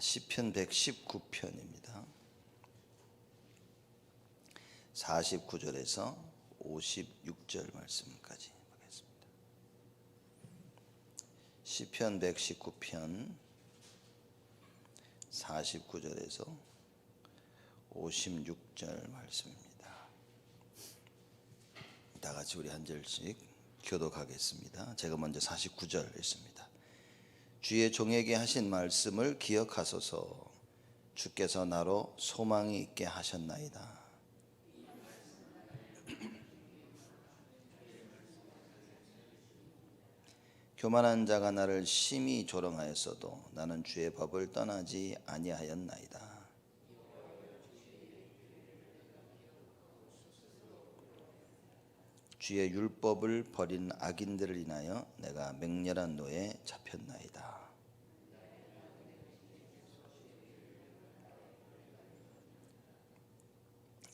시편 119편입니다. 49절에서 56절 말씀까지 보겠습니다. 시편 119편 49절에서 56절 말씀입니다. 다 같이 우리 한 절씩 교독하겠습니다. 제가 먼저 49절 읽습니다. 주의 종에게 하신 말씀을 기억하소서. 주께서 나로 소망이 있게 하셨나이다. 교만한 자가 나를 심히 조롱하였어도 나는 주의 법을 떠나지 아니하였나이다. 주의 율법을 버린 악인들을 인하여 내가 맹렬한 노에 잡혔나이다.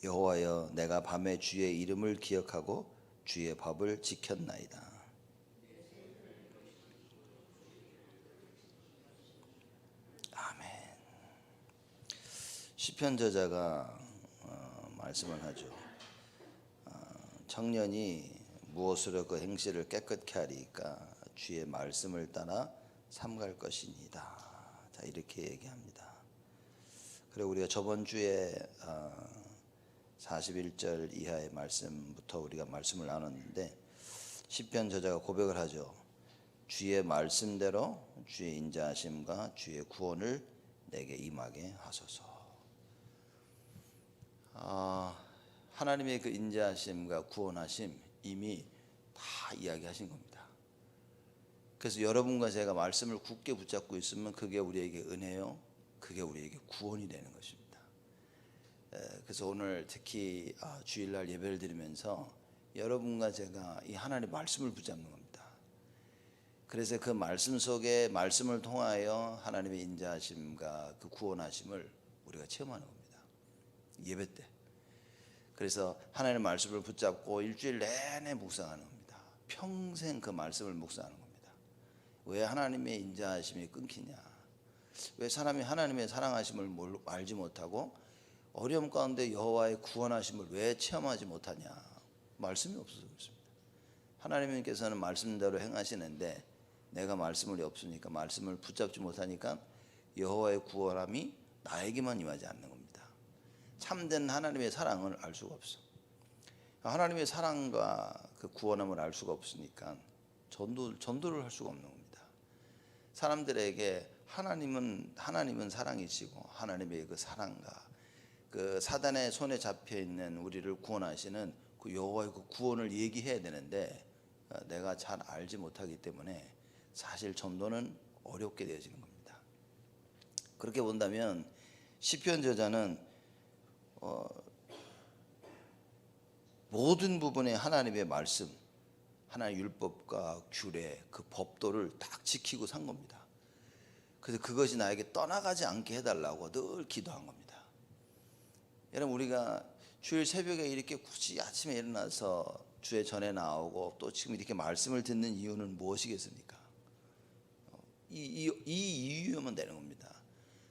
여호와여, 내가 밤에 주의 이름을 기억하고 주의 법을 지켰나이다. 아멘. 시편 저자가 말씀을 하죠. 청년이 무엇으로 그 행실을 깨끗게 하리까? 주의 말씀을 따라 삼갈 것이니이다. 자, 이렇게 얘기합니다. 그리고 우리가 저번 주에 41절 이하의 말씀부터 우리가 말씀을 나눴는데, 시편 저자가 고백을 하죠. 주의 말씀대로 주의 인자하심과 주의 구원을 내게 임하게 하소서. 하나님의 그 인자하심과 구원하심 이미 다 이야기하신 겁니다. 그래서 여러분과 제가 말씀을 굳게 붙잡고 있으면 그게 우리에게 은혜요, 그게 우리에게 구원이 되는 것입니다. 그래서 오늘 특히 주일날 예배를 드리면서 여러분과 제가 이 하나님의 말씀을 붙잡는 겁니다. 그래서 그 말씀 속에 말씀을 통하여 하나님의 인자하심과 그 구원하심을 우리가 체험하는 겁니다. 예배 때. 그래서 하나님의 말씀을 붙잡고 일주일 내내 묵상하는 겁니다. 평생 그 말씀을 묵상하는 겁니다. 왜 하나님의 인자하심이 끊기냐? 왜 사람이 하나님의 사랑하심을 알지 못하고 어려움 가운데 여호와의 구원하심을 왜 체험하지 못하냐? 말씀이 없어서 그렇습니다. 하나님께서는 말씀대로 행하시는데 내가 말씀이 없으니까, 말씀을 붙잡지 못하니까 여호와의 구원함이 나에게만 임하지 않는 겁니다. 참된 하나님의 사랑을 알 수가 없어. 하나님의 사랑과 그 구원함을 알 수가 없으니까 전도를 할 수가 없는 겁니다. 사람들에게 하나님은 사랑이시고 하나님의 그 사랑과 그 사단의 손에 잡혀 있는 우리를 구원하시는 그 여호와의 그 구원을 얘기해야 되는데 내가 잘 알지 못하기 때문에 사실 전도는 어렵게 되어지는 겁니다. 그렇게 본다면 시편 저자는 모든 부분에 하나님의 말씀, 하나님의 율법과 규례, 그 법도를 딱 지키고 산 겁니다. 그래서 그것이 나에게 떠나가지 않게 해달라고 늘 기도한 겁니다. 여러분, 우리가 주일 새벽에 이렇게 굳이 아침에 일어나서 주의 전에 나오고 또 지금 이렇게 말씀을 듣는 이유는 무엇이겠습니까? 이 이유면 되는 겁니다.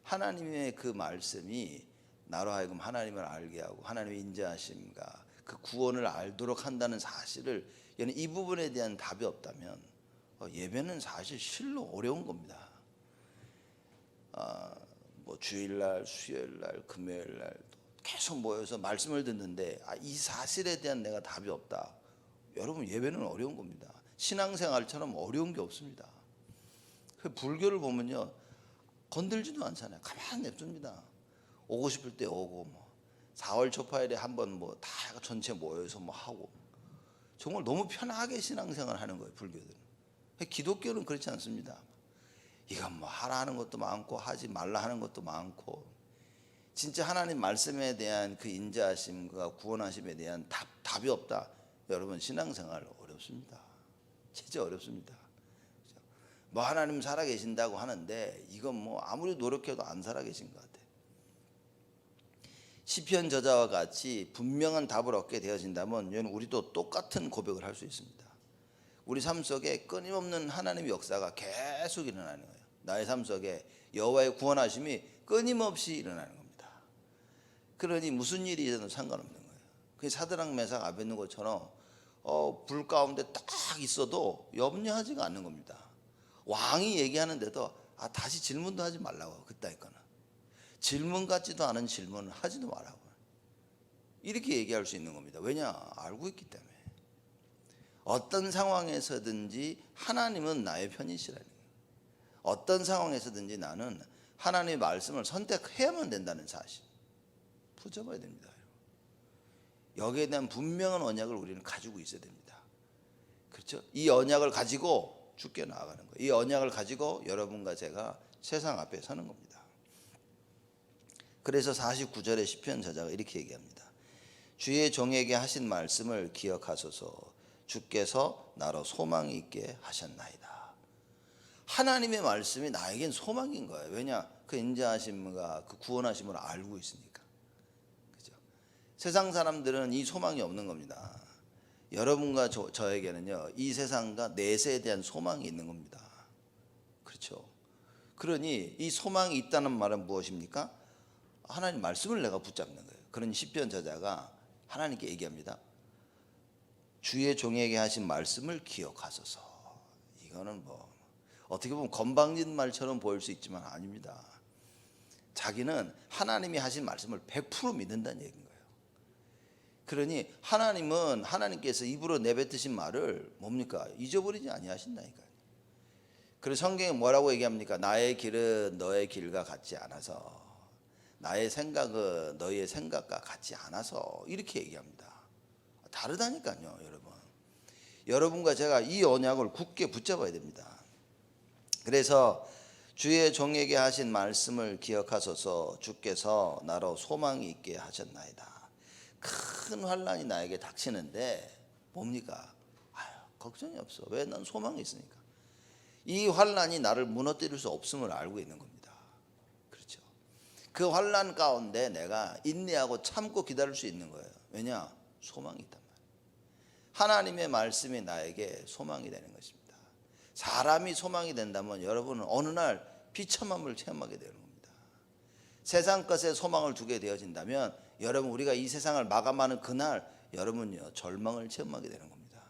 하나님의 그 말씀이 나로 하여금 하나님을 알게 하고 하나님의 인자하심과 그 구원을 알도록 한다는 사실을, 이 부분에 대한 답이 없다면 예배는 사실 실로 어려운 겁니다. 뭐 주일날, 수요일날, 금요일날 계속 모여서 말씀을 듣는데 이 사실에 대한 내가 답이 없다. 여러분, 예배는 어려운 겁니다. 신앙생활처럼 어려운 게 없습니다. 불교를 보면요, 건들지도 않잖아요. 가만히 냅둡니다. 오고 싶을 때 오고, 4월 초파일에 한번 다 전체 모여서 하고, 정말 너무 편하게 신앙생활 하는 거예요, 불교들은. 기독교는 그렇지 않습니다. 이건 하라 하는 것도 많고 하지 말라 하는 것도 많고, 진짜 하나님 말씀에 대한 그 인자하심과 구원하심에 대한 답이 없다. 여러분, 신앙생활 어렵습니다. 진짜 어렵습니다. 하나님 살아계신다고 하는데 이건 아무리 노력해도 안 살아계신 것 같아요. 시편 저자와 같이 분명한 답을 얻게 되어진다면 우리도 똑같은 고백을 할 수 있습니다. 우리 삶 속에 끊임없는 하나님의 역사가 계속 일어나는 거예요. 나의 삶 속에 여호와의 구원하심이 끊임없이 일어나는 겁니다. 그러니 무슨 일이 있어도 상관없는 거예요. 그 사드락 메삭 아벳느고처럼 불 가운데 딱 있어도 염려하지가 않는 겁니다. 왕이 얘기하는데도 다시 질문도 하지 말라고. 그따위 거는 질문 같지도 않은 질문을 하지도 말라고 이렇게 얘기할 수 있는 겁니다. 왜냐? 알고 있기 때문에. 어떤 상황에서든지 하나님은 나의 편이시라는 거예요. 어떤 상황에서든지 나는 하나님의 말씀을 선택해야만 된다는 사실 붙잡아야 됩니다. 여기에 대한 분명한 언약을 우리는 가지고 있어야 됩니다. 그렇죠? 이 언약을 가지고 주께 나아가는 거예요. 이 언약을 가지고 여러분과 제가 세상 앞에 서는 겁니다. 그래서 49절의 시편 저자가 이렇게 얘기합니다. 주의 종에게 하신 말씀을 기억하소서. 주께서 나로 소망이 있게 하셨나이다. 하나님의 말씀이 나에겐 소망인 거예요. 왜냐? 그 인자하심과 그 구원하심을 알고 있으니까. 그죠? 세상 사람들은 이 소망이 없는 겁니다. 여러분과 저에게는요, 이 세상과 내세에 대한 소망이 있는 겁니다. 그렇죠? 그러니 이 소망이 있다는 말은 무엇입니까? 하나님 말씀을 내가 붙잡는 거예요. 그런 시편 저자가 하나님께 얘기합니다. 주의 종에게 하신 말씀을 기억하소서. 이거는 어떻게 보면 건방진 말처럼 보일 수 있지만 아닙니다. 자기는 하나님이 하신 말씀을 100% 믿는다는 얘기인 거예요. 그러니 하나님은 하나님께서 입으로 내뱉으신 말을 뭡니까? 잊어버리지 아니하신다니까요. 그래서 성경에 뭐라고 얘기합니까? 나의 길은 너의 길과 같지 않아서, 나의 생각은 너희의 생각과 같지 않아서, 이렇게 얘기합니다. 다르다니까요, 여러분. 여러분과 제가 이 언약을 굳게 붙잡아야 됩니다. 그래서 주의 종에게 하신 말씀을 기억하소서. 주께서 나로 소망이 있게 하셨나이다. 큰 환난이 나에게 닥치는데 뭡니까? 걱정이 없어. 왜? 난 소망이 있으니까. 이 환난이 나를 무너뜨릴 수 없음을 알고 있는 겁니다. 그렇죠? 그 환난 가운데 내가 인내하고 참고 기다릴 수 있는 거예요. 왜냐? 소망이 있단 말이에요. 하나님의 말씀이 나에게 소망이 되는 것입니다. 사람이 소망이 된다면 여러분은 어느 날 비참함을 체험하게 되는 겁니다. 세상 것에 소망을 두게 되어진다면 여러분, 우리가 이 세상을 마감하는 그날 여러분요, 절망을 체험하게 되는 겁니다.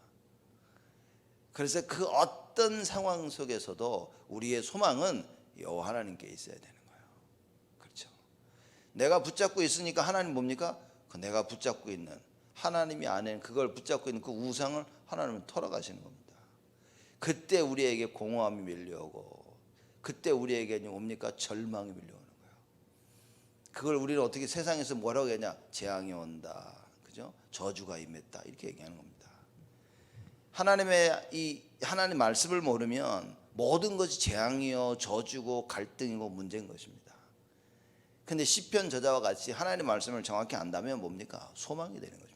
그래서 그 어떤 상황 속에서도 우리의 소망은 여호와 하나님께 있어야 되는 거예요. 그렇죠? 내가 붙잡고 있으니까 하나님 뭡니까? 그 내가 붙잡고 있는 하나님이 아닌 그걸 붙잡고 있는 그 우상을 하나님은 털어가시는 겁니다. 그때 우리에게 공허함이 밀려오고, 그때 우리에게 뭡니까? 절망이 밀려오는 거예요. 그걸 우리는 어떻게 세상에서 뭐라고 하냐? 재앙이 온다, 그죠? 저주가 임했다, 이렇게 얘기하는 겁니다. 하나님 말씀을 모르면 모든 것이 재앙이요, 저주고, 갈등이고, 문제인 것입니다. 근데 시편 저자와 같이 하나님 말씀을 정확히 안다면 뭡니까? 소망이 되는 것입니다.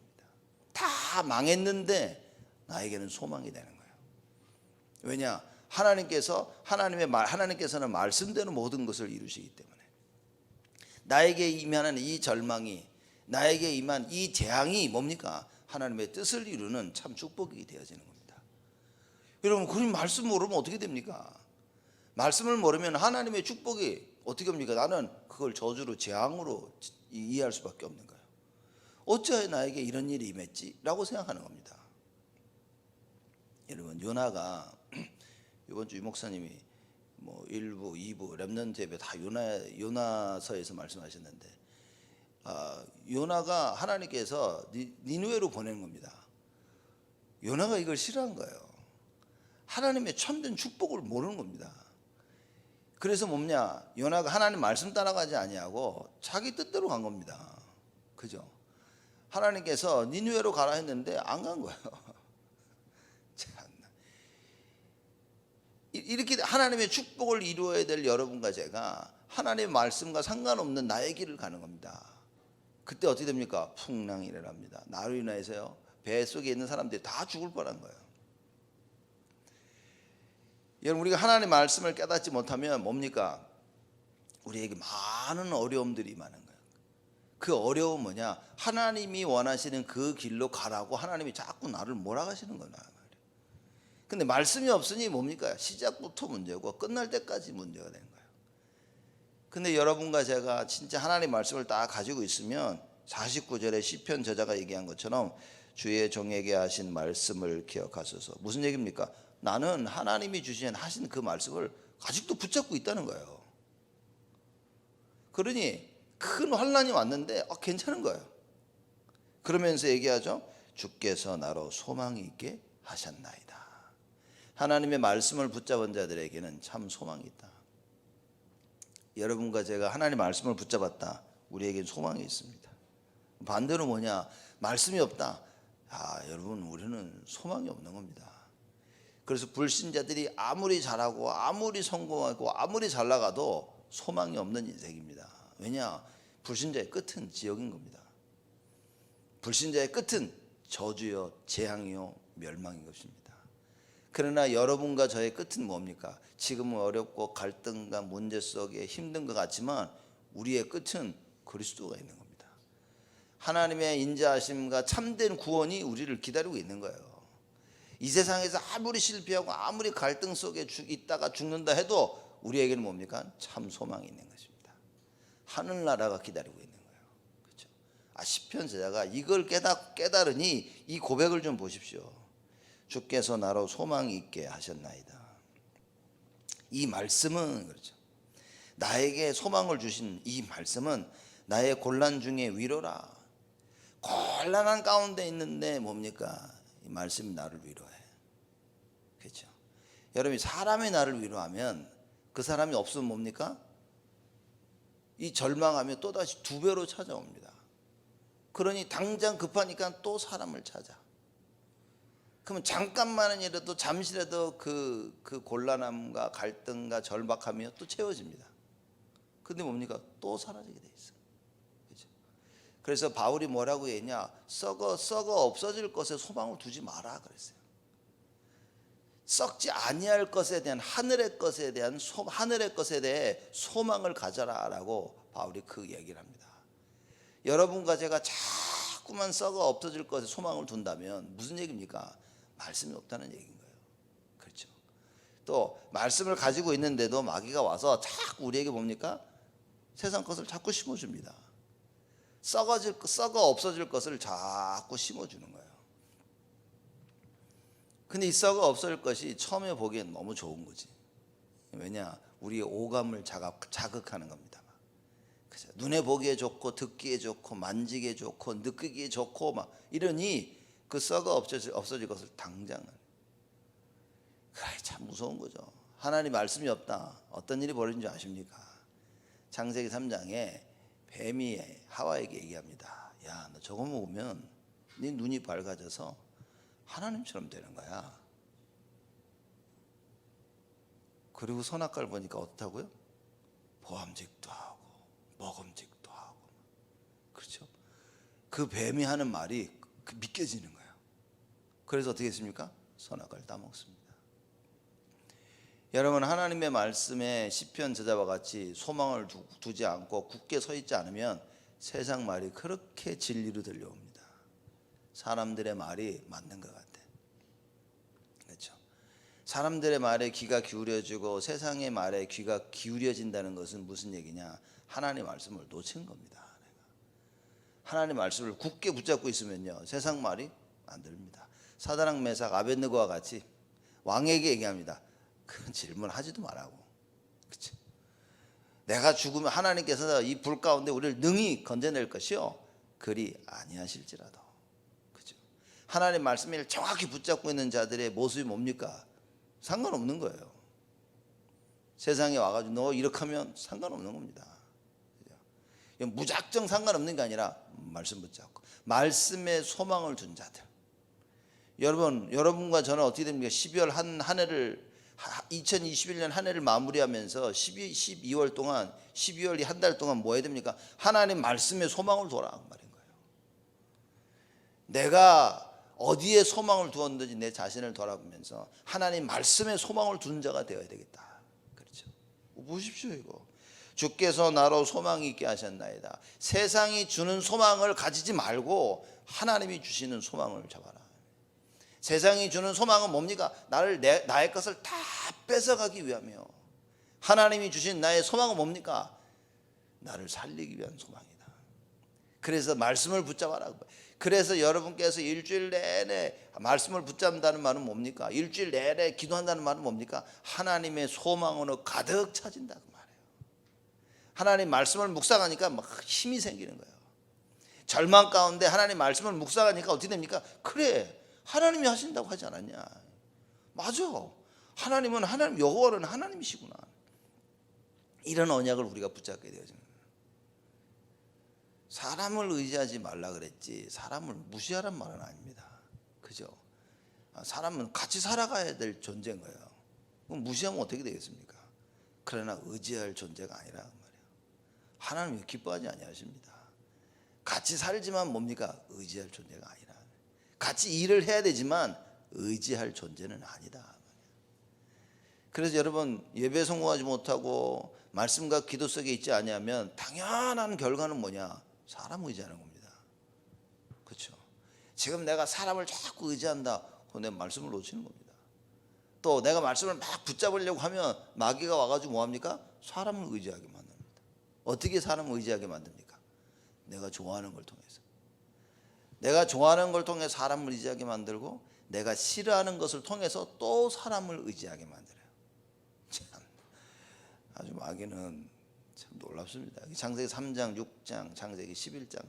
다 망했는데 나에게는 소망이 되는 거예요. 왜냐? 하나님께서는 말씀대로 모든 것을 이루시기 때문에 나에게 임하는 이 절망이, 나에게 임한 이 재앙이 뭡니까? 하나님의 뜻을 이루는 참 축복이 되어지는 겁니다. 여러분, 그 말씀 모르면 어떻게 됩니까? 말씀을 모르면 하나님의 축복이 어떻게 합니까? 나는 그걸 저주로, 재앙으로 이해할 수밖에 없는 거예요. 어찌하여 나에게 이런 일이 임했지? 라고 생각하는 겁니다. 여러분, 요나가 이번 주 유 목사님이 1부, 2부, 렘넌트 예배 다 요나서에서 말씀하셨는데, 요나가 하나님께서 니느웨로 보낸 겁니다. 요나가 이걸 싫어한 거예요. 하나님의 참된 축복을 모르는 겁니다. 그래서 뭐냐? 요나가 하나님 말씀 따라가지 아니하고 자기 뜻대로 간 겁니다. 그죠? 하나님께서 니느웨로 가라 했는데 안 간 거예요. 이렇게 하나님의 축복을 이루어야 될 여러분과 제가 하나님의 말씀과 상관없는 나의 길을 가는 겁니다. 그때 어떻게 됩니까? 풍랑이 일어납니다. 나로 인해서요, 배 속에 있는 사람들이 다 죽을 뻔한 거예요. 여러분, 우리가 하나님의 말씀을 깨닫지 못하면 뭡니까? 우리에게 많은 어려움들이 많은 거예요. 그 어려움은 뭐냐? 하나님이 원하시는 그 길로 가라고 하나님이 자꾸 나를 몰아가시는 거예요. 근데 말씀이 없으니 뭡니까? 시작부터 문제고 끝날 때까지 문제가 되는 거예요. 근데 여러분과 제가 진짜 하나님 말씀을 딱 가지고 있으면 49절에 시편 저자가 얘기한 것처럼 주의 종에게 하신 말씀을 기억하소서. 무슨 얘기입니까? 나는 하나님이 하신 그 말씀을 아직도 붙잡고 있다는 거예요. 그러니 큰 환난이 왔는데 괜찮은 거예요. 그러면서 얘기하죠. 주께서 나로 소망이 있게 하셨나이다. 하나님의 말씀을 붙잡은 자들에게는 참 소망이 있다. 여러분과 제가 하나님의 말씀을 붙잡았다. 우리에겐 소망이 있습니다. 반대로 뭐냐? 말씀이 없다. 여러분, 우리는 소망이 없는 겁니다. 그래서 불신자들이 아무리 잘하고 아무리 성공하고 아무리 잘 나가도 소망이 없는 인생입니다. 왜냐? 불신자의 끝은 지옥인 겁니다. 불신자의 끝은 저주요, 재앙이요, 멸망인 것입니다. 그러나 여러분과 저의 끝은 뭡니까? 지금은 어렵고 갈등과 문제 속에 힘든 것 같지만 우리의 끝은 그리스도가 있는 겁니다. 하나님의 인자하심과 참된 구원이 우리를 기다리고 있는 거예요. 이 세상에서 아무리 실패하고 아무리 갈등 속에 있다가 죽는다 해도 우리에게는 뭡니까? 참 소망이 있는 것입니다. 하늘나라가 기다리고 있는 거예요. 그렇죠? 시편 저자가 이걸 깨달으니 이 고백을 좀 보십시오. 주께서 나로 소망이 있게 하셨나이다. 이 말씀은 그렇죠. 나에게 소망을 주신 이 말씀은 나의 곤란 중에 위로라. 곤란한 가운데 있는데 뭡니까? 이 말씀이 나를 위로해. 그렇죠? 여러분이 사람이 나를 위로하면 그 사람이 없으면 뭡니까? 이 절망하면 또다시 2배로 찾아옵니다. 그러니 당장 급하니까 또 사람을 찾아. 그러면 잠깐만이라도 잠시라도 그 곤란함과 갈등과 절박함이 또 채워집니다. 근데 뭡니까? 또 사라지게 돼 있어. 그렇죠? 그래서 바울이 뭐라고 했냐? 썩어 없어질 것에 소망을 두지 마라 그랬어요. 썩지 아니할 것에 대한 하늘의 것에 대해 소망을 가져라라고 바울이 그 얘기를 합니다. 여러분과 제가 자꾸만 썩어 없어질 것에 소망을 둔다면 무슨 얘기입니까? 말씀이 없다는 얘기인 거예요. 그렇죠? 또 말씀을 가지고 있는데도 마귀가 와서 자꾸 우리에게 뭡니까? 세상 것을 자꾸 심어줍니다. 썩어 없어질 것을 자꾸 심어주는 거예요. 근데 이 썩어 없어질 것이 처음에 보기엔 너무 좋은 거지. 왜냐? 우리의 오감을 자극하는 겁니다. 그죠? 눈에 보기에 좋고 듣기에 좋고 만지기에 좋고 느끼기에 좋고 막 이러니 그 썩어 없어질 것을 당장은. 그래, 참 무서운 거죠. 하나님 말씀이 없다. 어떤 일이 벌어진 줄 아십니까? 창세기 3장에 뱀이 하와에게 얘기합니다. 야, 너 저거 먹으면 네 눈이 밝아져서 하나님처럼 되는 거야. 그리고 선악과를 보니까 어떻다고요? 보암직도 하고 먹음직도 하고. 그렇죠? 그 뱀이 하는 말이 믿겨지는 거예요. 그래서 어떻게 했습니까? 선악과를 따먹습니다. 여러분, 하나님의 말씀에 시편 저자와 같이 소망을 두지 않고 굳게 서 있지 않으면 세상 말이 그렇게 진리로 들려옵니다. 사람들의 말이 맞는 것 같아. 그렇죠? 사람들의 말에 귀가 기울여지고 세상의 말에 귀가 기울여진다는 것은 무슨 얘기냐? 하나님의 말씀을 놓친 겁니다. 하나님의 말씀을 굳게 붙잡고 있으면요, 세상 말이 안 들립니다. 사드락 메삭 아벳느고와 같이 왕에게 얘기합니다. 그런 질문하지도 말라고. 그렇죠? 내가 죽으면 하나님께서 이 불 가운데 우리를 능히 건져낼 것이요, 그리 아니하실지라도. 그렇죠? 하나님 말씀을 정확히 붙잡고 있는 자들의 모습이 뭡니까? 상관없는 거예요. 세상에 와가지고 너 이렇게 하면 상관없는 겁니다. 그렇죠? 무작정 상관없는 게 아니라 말씀 붙잡고 말씀에 소망을 둔 자들. 여러분과 저는 어떻게 됩니까? 12월 한 해를 2021년 한 해를 마무리하면서 12월 동안 12월이 한 달 동안 뭐 해야 됩니까? 하나님 말씀에 소망을 둬라 그 말인 거예요. 내가 어디에 소망을 두었는지 내 자신을 돌아보면서 하나님 말씀에 소망을 둔 자가 되어야 되겠다. 그렇죠? 보십시오 이거. 주께서 나로 소망이 있게 하셨나이다. 세상이 주는 소망을 가지지 말고 하나님이 주시는 소망을 잡아라. 세상이 주는 소망은 뭡니까? 나의 것을 다 뺏어가기 위함이요. 하나님이 주신 나의 소망은 뭡니까? 나를 살리기 위한 소망이다. 그래서 말씀을 붙잡아라. 그래서 여러분께서 일주일 내내 말씀을 붙잡는다는 말은 뭡니까? 일주일 내내 기도한다는 말은 뭡니까? 하나님의 소망으로 가득 차진다 그 말이에요. 하나님 말씀을 묵상하니까 막 힘이 생기는 거예요. 절망 가운데 하나님 말씀을 묵상하니까 어떻게 됩니까? 그래, 하나님이 하신다고 하지 않았냐? 맞아. 하나님은 하나님, 여호와는 하나님이시구나. 이런 언약을 우리가 붙잡게 되어집니다. 사람을 의지하지 말라 그랬지 사람을 무시하란 말은 아닙니다. 그죠? 사람은 같이 살아가야 될 존재인 거예요. 그럼 무시하면 어떻게 되겠습니까? 그러나 의지할 존재가 아니라 말이에요. 하나님이 기뻐하지 아니하십니다. 같이 살지만 뭡니까? 의지할 존재가 아니라. 같이 일을 해야 되지만 의지할 존재는 아니다. 그래서 여러분 예배 성공하지 못하고 말씀과 기도 속에 있지 아니하면 당연한 결과는 뭐냐? 사람 의지하는 겁니다. 그렇죠? 지금 내가 사람을 자꾸 의지한다. 내 말씀을 놓치는 겁니다. 또 내가 말씀을 막 붙잡으려고 하면 마귀가 와가지고 뭐합니까? 사람을 의지하게 만듭니다. 어떻게 사람을 의지하게 만듭니까? 내가 좋아하는 걸 통해서. 내가 좋아하는 걸 통해 사람을 의지하게 만들고 내가 싫어하는 것을 통해서 또 사람을 의지하게 만들어요. 참 아주 마귀는 참 놀랍습니다. 창세기 3장, 6장, 창세기 11장.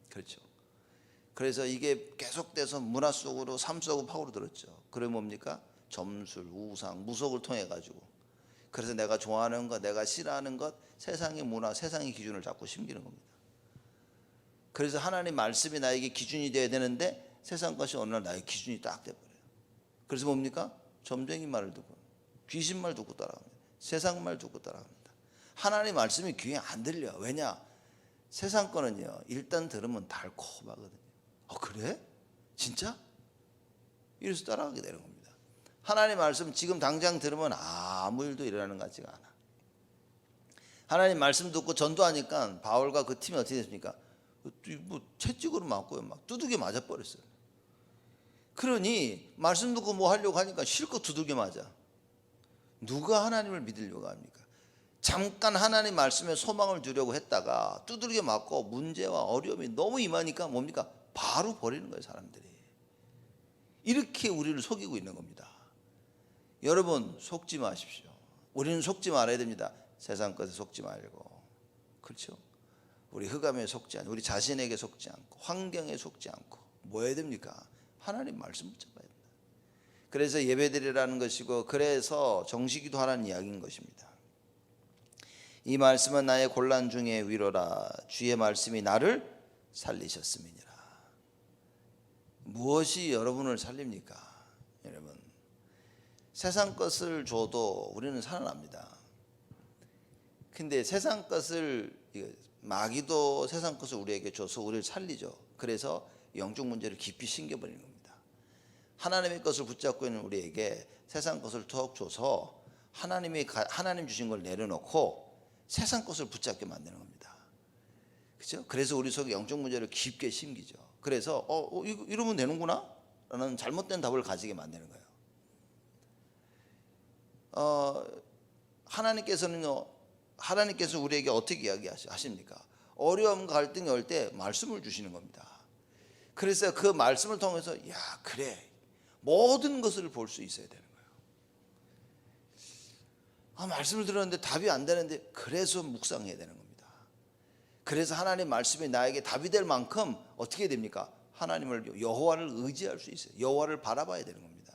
그렇죠. 그래서 이게 계속돼서 문화 속으로 삶 속으로 파고들었죠. 그래 뭡니까? 점술, 우상, 무속을 통해 가지고. 그래서 내가 좋아하는 것, 내가 싫어하는 것, 세상의 문화, 세상의 기준을 자꾸 심기는 겁니다. 그래서 하나님 말씀이 나에게 기준이 되어야 되는데 세상 것이 어느 날 나의 기준이 딱 돼버려요. 그래서 뭡니까? 점쟁이 말을 듣고 귀신 말 듣고 따라갑니다. 세상 말 듣고 따라갑니다. 하나님 말씀이 귀에 안 들려. 왜냐? 세상 거는요 일단 들으면 달콤하거든요. 그래? 진짜? 이래서 따라가게 되는 겁니다. 하나님 말씀 지금 당장 들으면 아무 일도 일어나는 것 같지가 않아. 하나님 말씀 듣고 전도하니까 바울과 그 팀이 어떻게 됐습니까? 뭐 채찍으로 맞고요 막 두들겨 맞아 버렸어요. 그러니 말씀 듣고 뭐 하려고 하니까 실컷 두들겨 맞아. 누가 하나님을 믿으려고 합니까? 잠깐 하나님 말씀에 소망을 두려고 했다가 두들겨 맞고 문제와 어려움이 너무 임하니까 뭡니까? 바로 버리는 거예요 사람들이. 이렇게 우리를 속이고 있는 겁니다. 여러분 속지 마십시오. 우리는 속지 말아야 됩니다. 세상 것에 속지 말고. 그렇죠? 우리 흑암에 속지 않고 우리 자신에게 속지 않고 환경에 속지 않고 뭐 해야 됩니까? 하나님 말씀 붙잡아야 됩니다. 그래서 예배드리라는 것이고 그래서 정식기도 하라는 이야기인 것입니다. 이 말씀은 나의 곤란 중에 위로라. 주의 말씀이 나를 살리셨음이니라. 무엇이 여러분을 살립니까? 여러분 세상 것을 줘도 우리는 살아납니다. 근데 세상 것을 마귀도 세상 것을 우리에게 줘서 우리를 살리죠. 그래서 영적 문제를 깊이 심겨버리는 겁니다. 하나님의 것을 붙잡고 있는 우리에게 세상 것을 턱 줘서 하나님 주신 걸 내려놓고 세상 것을 붙잡게 만드는 겁니다. 그렇죠? 그래서 우리 속에 영적 문제를 깊게 심기죠. 그래서 이러면 되는구나 라는 잘못된 답을 가지게 만드는 거예요. 하나님께서 우리에게 어떻게 이야기하십니까? 어려움 갈등이 올 때 말씀을 주시는 겁니다. 그래서 그 말씀을 통해서 그래 모든 것을 볼 수 있어야 되는 거예요. 말씀을 들었는데 답이 안 되는데 그래서 묵상해야 되는 겁니다. 그래서 하나님 말씀이 나에게 답이 될 만큼 어떻게 됩니까? 하나님을 여호와를 의지할 수 있어요. 여호와를 바라봐야 되는 겁니다.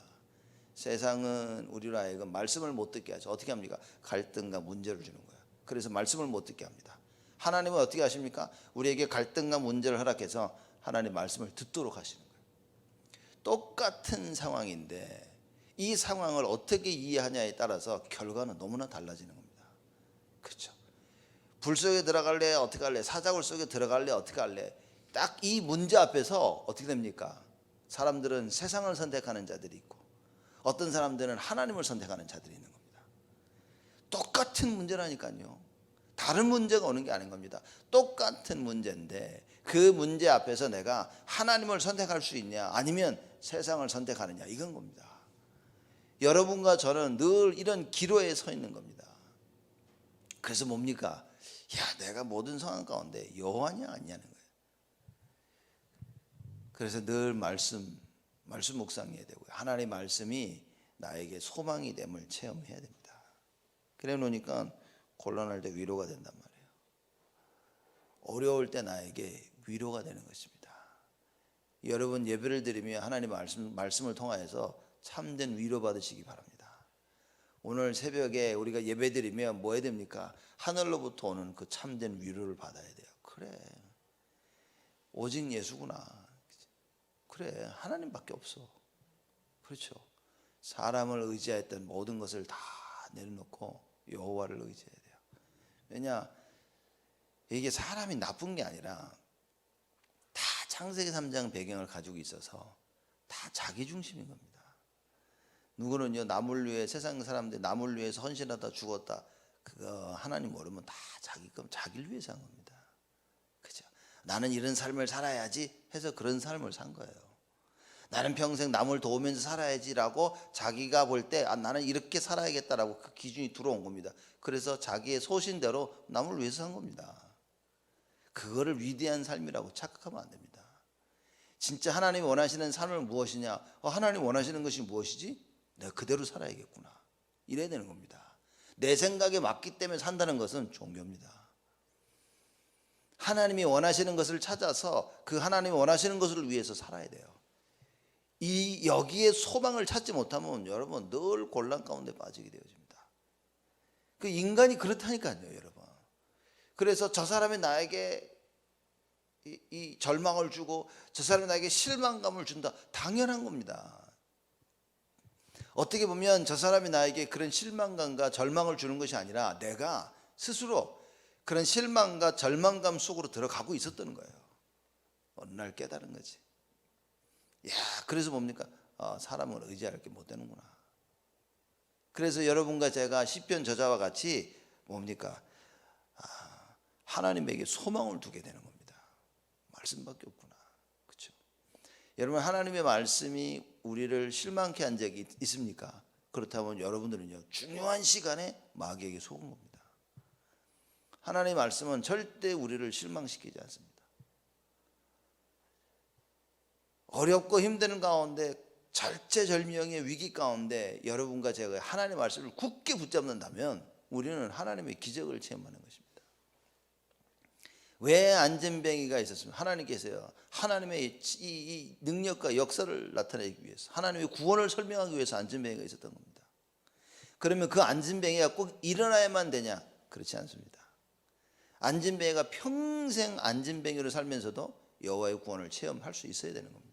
세상은 우리로 하여금 말씀을 못 듣게 하죠. 어떻게 합니까? 갈등과 문제를 주는 거예요. 그래서 말씀을 못 듣게 합니다. 하나님은 어떻게 하십니까? 우리에게 갈등과 문제를 허락해서 하나님 말씀을 듣도록 하시는 거예요. 똑같은 상황인데 이 상황을 어떻게 이해하냐에 따라서 결과는 너무나 달라지는 겁니다. 그렇죠? 불 속에 들어갈래? 어떻게 할래? 사자굴 속에 들어갈래? 어떻게 할래? 딱 이 문제 앞에서 어떻게 됩니까? 사람들은 세상을 선택하는 자들이 있고 어떤 사람들은 하나님을 선택하는 자들이 있는 겁니다. 똑같은 문제라니까요. 다른 문제가 오는 게 아닌 겁니다. 똑같은 문제인데 그 문제 앞에서 내가 하나님을 선택할 수 있냐 아니면 세상을 선택하느냐 이건 겁니다. 여러분과 저는 늘 이런 기로에 서 있는 겁니다. 그래서 뭡니까? 야, 내가 모든 상황 가운데 여호와냐 아니냐는 거예요. 그래서 늘 말씀 묵상해야 되고요. 하나님의 말씀이 나에게 소망이 됨을 체험해야 됩니다. 그래 놓으니까 곤란할 때 위로가 된단 말이에요. 어려울 때 나에게 위로가 되는 것입니다. 여러분 예배를 드리며 하나님 말씀을 통하여서 참된 위로 받으시기 바랍니다. 오늘 새벽에 우리가 예배 드리며 뭐 해야 됩니까? 하늘로부터 오는 그 참된 위로를 받아야 돼요. 그래, 오직 예수구나. 그래, 하나님밖에 없어. 그렇죠. 사람을 의지했던 모든 것을 다 내려놓고 여호와를 의지해야 돼요. 왜냐, 이게 사람이 나쁜 게 아니라 다 창세기 3장 배경을 가지고 있어서 다 자기 중심인 겁니다. 누구는요, 남을 위해, 세상 사람들 남을 위해서 헌신하다 죽었다, 그거 하나님 모르면 다 자기를 위해서 한 겁니다. 그죠? 나는 이런 삶을 살아야지 해서 그런 삶을 산 거예요. 나는 평생 남을 도우면서 살아야지라고 자기가 볼 때 나는 이렇게 살아야겠다라고 그 기준이 들어온 겁니다. 그래서 자기의 소신대로 남을 위해서 산 겁니다. 그거를 위대한 삶이라고 착각하면 안 됩니다. 진짜 하나님이 원하시는 삶은 무엇이냐? 하나님 원하시는 것이 무엇이지? 내가 그대로 살아야겠구나. 이래야 되는 겁니다. 내 생각에 맞기 때문에 산다는 것은 종교입니다. 하나님이 원하시는 것을 찾아서 그 하나님이 원하시는 것을 위해서 살아야 돼요. 여기에 소망을 찾지 못하면 여러분 늘 곤란 가운데 빠지게 되어집니다. 그 인간이 그렇다니까요, 여러분. 그래서 저 사람이 나에게 이 절망을 주고 저 사람이 나에게 실망감을 준다, 당연한 겁니다. 어떻게 보면 저 사람이 나에게 그런 실망감과 절망을 주는 것이 아니라 내가 스스로 그런 실망과 절망감 속으로 들어가고 있었던 거예요. 어느 날 깨달은 거지. 야, 그래서 뭡니까? 사람을 의지할 게 못 되는구나. 그래서 여러분과 제가 시편 저자와 같이 뭡니까? 하나님에게 소망을 두게 되는 겁니다. 말씀밖에 없구나. 그렇죠? 여러분, 하나님의 말씀이 우리를 실망케 한 적이 있습니까? 그렇다면 여러분들은요, 중요한 시간에 마귀에게 속은 겁니다. 하나님의 말씀은 절대 우리를 실망시키지 않습니다. 어렵고 힘든 가운데, 절체절명의 위기 가운데 여러분과 제가 하나님의 말씀을 굳게 붙잡는다면 우리는 하나님의 기적을 체험하는 것입니다. 왜 안전뱅이가 있었습니까? 하나님께서요, 하나님의 이 능력과 역사를 나타내기 위해서, 하나님의 구원을 설명하기 위해서 안전뱅이가 있었던 겁니다. 그러면 그 안전뱅이가 꼭 일어나야만 되냐? 그렇지 않습니다. 안전뱅이가 평생 안전뱅이로 살면서도 여호와의 구원을 체험할 수 있어야 되는 겁니다.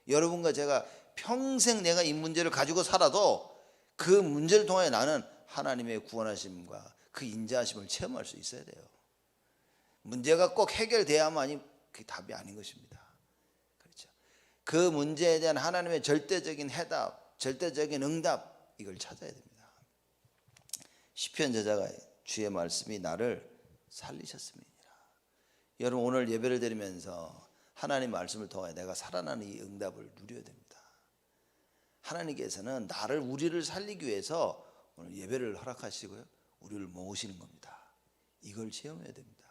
여러분과 제가 평생 내가 이 문제를 가지고 살아도 그 문제를 통해 나는 하나님의 구원하심과 그 인자하심을 체험할 수 있어야 돼요. 문제가 꼭 해결돼야만이 그게 답이 아닌 것입니다. 그렇죠? 그 문제에 대한 하나님의 절대적인 해답, 절대적인 응답, 이걸 찾아야 됩니다. 시편 저자가 주의 말씀이 나를 살리셨음이니라. 여러분, 오늘 예배를 드리면서 하나님 말씀을 통해 내가 살아나는 이 응답을 누려야 됩니다. 하나님께서는 우리를 살리기 위해서 오늘 예배를 허락하시고요, 우리를 모으시는 겁니다. 이걸 체험해야 됩니다.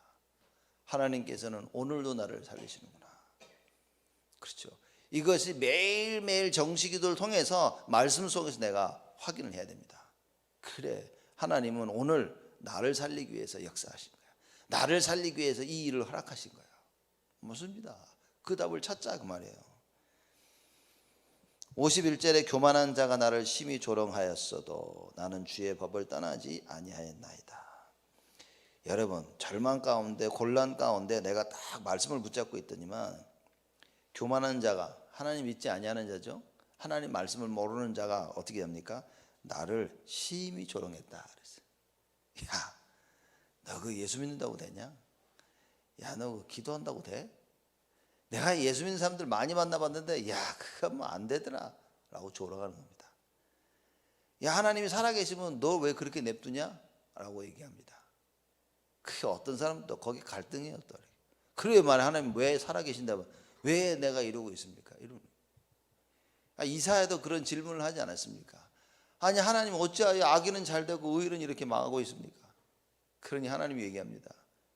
하나님께서는 오늘도 나를 살리시는구나. 그렇죠. 이것이 매일매일 정식기도를 통해서 말씀 속에서 내가 확인을 해야 됩니다. 그래, 하나님은 오늘 나를 살리기 위해서 역사하신 거야. 나를 살리기 위해서 이 일을 허락하신 거야. 맞습니다. 그 답을 찾자, 그 말이에요. 51절에 교만한 자가 나를 심히 조롱하였어도 나는 주의 법을 떠나지 아니하였나이다. 여러분, 절망 가운데, 곤란 가운데 내가 딱 말씀을 붙잡고 있더니만 교만한 자가, 하나님 믿지 아니하는 자죠. 하나님 말씀을 모르는 자가 어떻게 합니까? 나를 심히 조롱했다 그랬어요. 야, 너 그 예수 믿는다고 되냐? 야, 너 기도한다고 돼? 내가 예수 믿는 사람들 많이 만나봤는데 야, 그건 뭐 안 되더라 라고 조롱하는 겁니다. 야, 하나님이 살아계시면 너 왜 그렇게 냅두냐? 라고 얘기합니다. 그게 어떤 사람도 거기 갈등이에요. 또 그래 말해, 하나님 왜 살아계신다면 왜 내가 이러고 있습니까? 이러는. 이사야도 그런 질문을 하지 않았습니까? 아니 하나님 어찌하여 악인은 잘 되고 의인은 이렇게 망하고 있습니까? 그러니 하나님이 얘기합니다.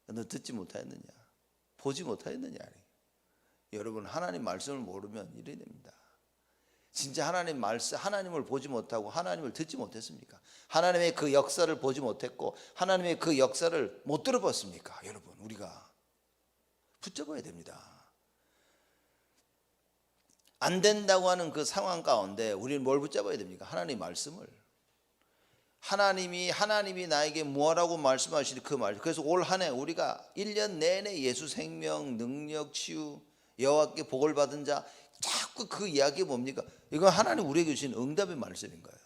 너 듣지 못하였느냐? 보지 못하였느냐? 여러분 하나님 말씀을 모르면 이래 됩니다. 진짜 하나님을 보지 못하고 하나님을 듣지 못했습니까? 하나님의 그 역사를 보지 못했고 하나님의 그 역사를 못 들어봤습니까? 여러분 우리가 붙잡아야 됩니다. 안 된다고 하는 그 상황 가운데 우리는 뭘 붙잡아야 됩니까? 하나님의 말씀을. 하나님이 나에게 무엇라고 말씀하시니 그 말. 그래서 올 한 해 우리가 1년 내내 예수 생명, 능력, 치유, 여호와께 복을 받은 자 자꾸 그 이야기 뭡니까? 이건 하나님 우리에게 주신 응답의 말씀인 거예요.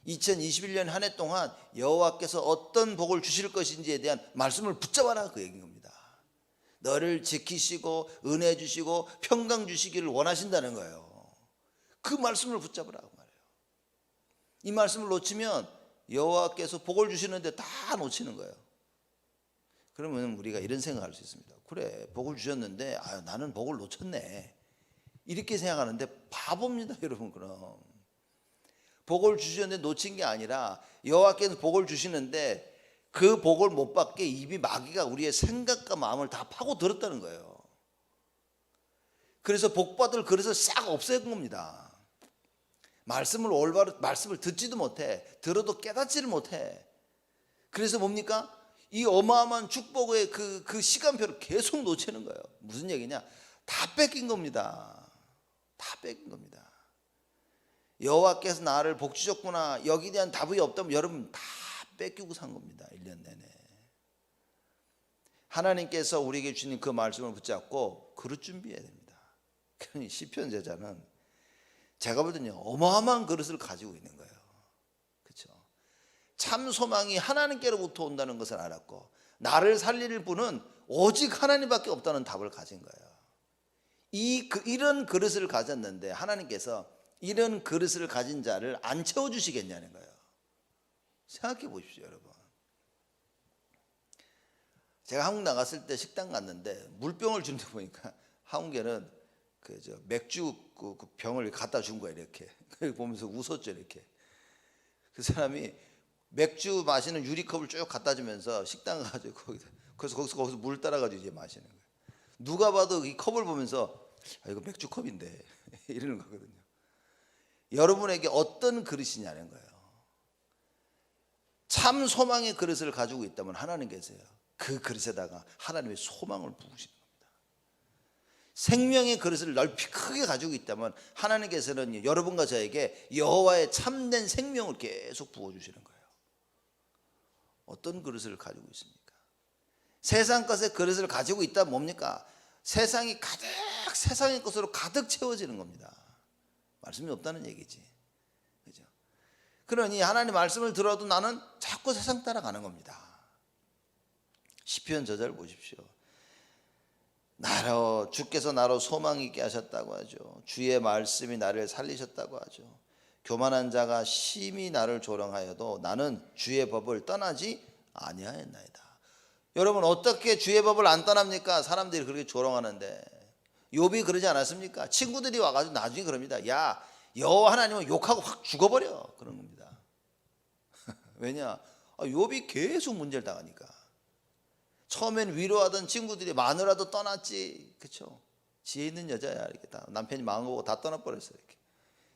2021년 한 해 동안 여호와께서 어떤 복을 주실 것인지에 대한 말씀을 붙잡아라 그 얘기인 겁니다. 너를 지키시고 은혜 주시고 평강 주시기를 원하신다는 거예요. 그 말씀을 붙잡으라 그 말이에요. 이 말씀을 놓치면 여호와께서 복을 주시는데 다 놓치는 거예요. 그러면 우리가 이런 생각할 수 있습니다. 그래 복을 주셨는데 나는 복을 놓쳤네 이렇게 생각하는데 바보입니다 여러분. 그럼 복을 주셨는데 놓친 게 아니라 여호와께서 복을 주시는데 그 복을 못 받게 이미 마귀가 우리의 생각과 마음을 다 파고들었다는 거예요. 그래서 복 받을 그릇을 싹 없앤 겁니다. 말씀을 듣지도 못해, 들어도 깨닫지를 못해. 그래서 뭡니까? 이 어마어마한 축복의 그 시간표를 계속 놓치는 거예요. 무슨 얘기냐? 다 뺏긴 겁니다. 다 뺏긴 겁니다. 여호와께서 나를 복 주셨구나 여기에 대한 답이 없다면 여러분 다 뺏기고 산 겁니다. 1년 내내. 하나님께서 우리에게 주신 그 말씀을 붙잡고 그릇 준비해야 됩니다. 그러니 시편 제자는 제가 볼 때는요 어마어마한 그릇을 가지고 있는 거예요. 그렇죠? 참 소망이 하나님께로부터 온다는 것을 알았고 나를 살릴 분은 오직 하나님밖에 없다는 답을 가진 거예요. 이런 그릇을 가졌는데 하나님께서 이런 그릇을 가진 자를 안 채워주시겠냐는 거예요. 생각해 보십시오 여러분. 제가 한국 나갔을 때 식당 갔는데 물병을 주는데 보니까 한국에는 맥주 그 병을 갖다 준 거예요. 이렇게 보면서 웃었죠. 이렇게 그 사람이 맥주 마시는 유리컵을 쭉 갖다 주면서 식당 가가지고 거기서 물 따라가지고 이제 마시는 거예요. 누가 봐도 이 컵을 보면서 이거 맥주 컵인데 이러는 거거든요. 여러분에게 어떤 그릇이냐는 거예요. 참 소망의 그릇을 가지고 있다면 하나님께서요 그 그릇에다가 하나님의 소망을 부으시는 겁니다. 생명의 그릇을 넓이 크게 가지고 있다면 하나님께서는 여러분과 저에게 여호와의 참된 생명을 계속 부어주시는 거예요. 어떤 그릇을 가지고 있습니까? 세상 것의 그릇을 가지고 있다면 뭡니까? 세상이 가득 세상의 것으로 가득 채워지는 겁니다. 말씀이 없다는 얘기지. 그죠? 그러니 하나님 말씀을 들어도 나는 자꾸 세상 따라가는 겁니다. 시편 저자를 보십시오. 주께서 나로 소망 있게 하셨다고 하죠. 주의 말씀이 나를 살리셨다고 하죠. 교만한 자가 심히 나를 조롱하여도 나는 주의 법을 떠나지 아니하였나이다. 여러분 어떻게 주의 법을 안 떠납니까? 사람들이 그렇게 조롱하는데 욥이 그러지 않았습니까? 친구들이 와가지고 나중에 그럽니다. 야 여호와 하나님은 욕하고 확 죽어버려 그런 겁니다. 왜냐? 욥이 계속 문제를 당하니까. 처음엔 위로하던 친구들이 마누라도 떠났지, 그렇죠? 지혜 있는 여자야 이렇게 다 남편이 망한 거고 다 떠나버렸어요. 이렇게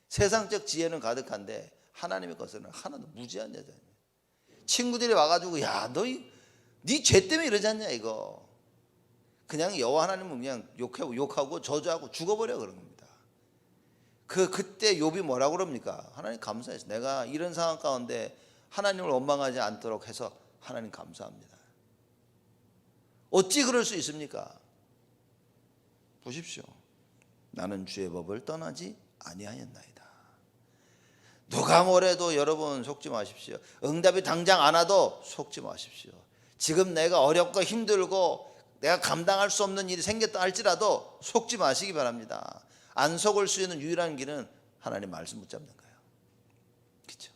세상적 지혜는 가득한데 하나님의 것은 하나도 무지한 여자입니다. 친구들이 와가지고 야 너 네 죄 때문에 이러지 않냐 이거. 그냥 여호와 하나님은 그냥 욕하고 저주하고 죽어버려 그런 겁니다. 그때 욥이 뭐라고 그럽니까? 하나님 감사해서 내가 이런 상황 가운데 하나님을 원망하지 않도록 해서 하나님 감사합니다. 어찌 그럴 수 있습니까? 보십시오. 나는 주의 법을 떠나지 아니하였나이다. 누가 뭐래도 여러분 속지 마십시오. 응답이 당장 안 와도 속지 마십시오. 지금 내가 어렵고 힘들고 내가 감당할 수 없는 일이 생겼다 할지라도 속지 마시기 바랍니다. 안 속을 수 있는 유일한 길은 하나님 말씀 붙잡는 거예요. 그렇죠?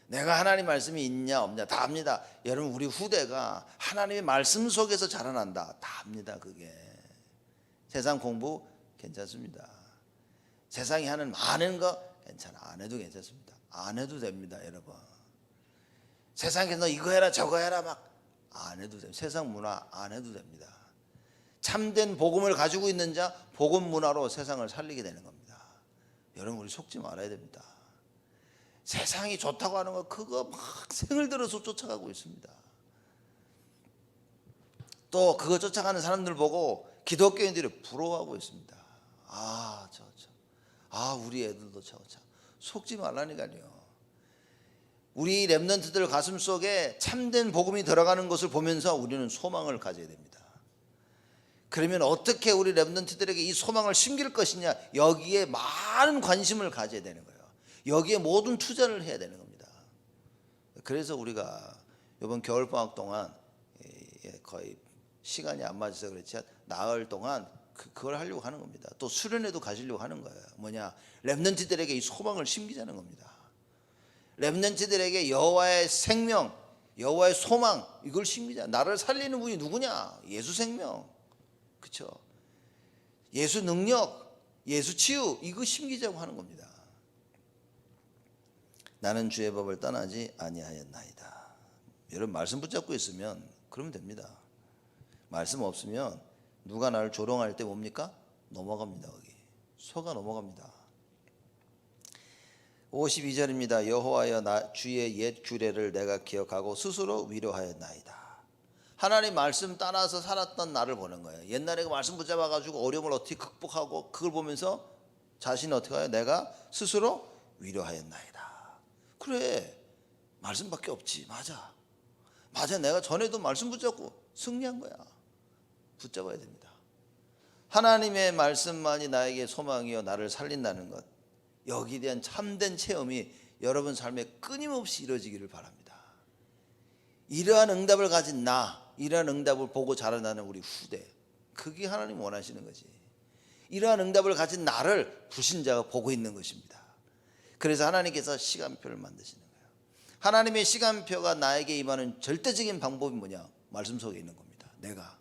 내가 하나님 말씀이 있냐 없냐 다 압니다. 여러분 우리 후대가 하나님의 말씀 속에서 자라난다 다 압니다. 그게 세상 공부 괜찮습니다. 세상이 하는 많은 거 괜찮아. 안 해도 괜찮습니다. 안 해도 됩니다, 여러분. 세상에서 너 이거 해라 저거 해라 막 안 해도 됩니다. 세상 문화 안 해도 됩니다. 참된 복음을 가지고 있는 자, 복음 문화로 세상을 살리게 되는 겁니다. 여러분, 우리 속지 말아야 됩니다. 세상이 좋다고 하는 거 그거 막 생을 들어서 쫓아가고 있습니다. 또 그거 쫓아가는 사람들 보고 기독교인들이 부러워하고 있습니다. 우리 애들도 참 속지 말라니까요. 우리 렘넌트들 가슴 속에 참된 복음이 들어가는 것을 보면서 우리는 소망을 가져야 됩니다. 그러면 어떻게 우리 렘넌트들에게 이 소망을 심길 것이냐, 여기에 많은 관심을 가져야 되는 거예요. 여기에 모든 투자를 해야 되는 겁니다. 그래서 우리가 이번 겨울방학 동안 거의 시간이 안 맞아서 그렇지 나흘 동안 그걸 하려고 하는 겁니다. 또 수련회도 가시려고 하는 거예요. 뭐냐, 렘넌트들에게 이 소망을 심기자는 겁니다. 렘넌트들에게 여호와의 생명, 여호와의 소망, 이걸 심기자. 나를 살리는 분이 누구냐? 예수 생명, 그렇죠? 예수 능력, 예수 치유, 이거 심기자고 하는 겁니다. 나는 주의 법을 떠나지 아니하였나이다. 여러분, 말씀 붙잡고 있으면 그러면 됩니다. 말씀 없으면 누가 나를 조롱할 때 뭡니까? 넘어갑니다. 거기 속아 넘어갑니다. 52절입니다. 여호와여, 주의 옛 규례를 내가 기억하고 스스로 위로하였나이다. 하나님 말씀 따라서 살았던 나를 보는 거예요. 옛날에 그 말씀 붙잡아가지고 어려움을 어떻게 극복하고 그걸 보면서 자신이 어떻게 해요? 내가 스스로 위로하였나이다. 그래, 말씀밖에 없지. 맞아. 내가 전에도 말씀 붙잡고 승리한 거야. 붙잡아야 됩니다. 하나님의 말씀만이 나에게 소망이요 나를 살린다는 것, 여기에 대한 참된 체험이 여러분 삶에 끊임없이 이루어지기를 바랍니다. 이러한 응답을 가진 이러한 응답을 보고 자라나는 우리 후대, 그게 하나님 원하시는 거지. 이러한 응답을 가진 나를 불신자가 보고 있는 것입니다. 그래서 하나님께서 시간표를 만드시는 거예요. 하나님의 시간표가 나에게 임하는 절대적인 방법이 뭐냐? 말씀 속에 있는 겁니다.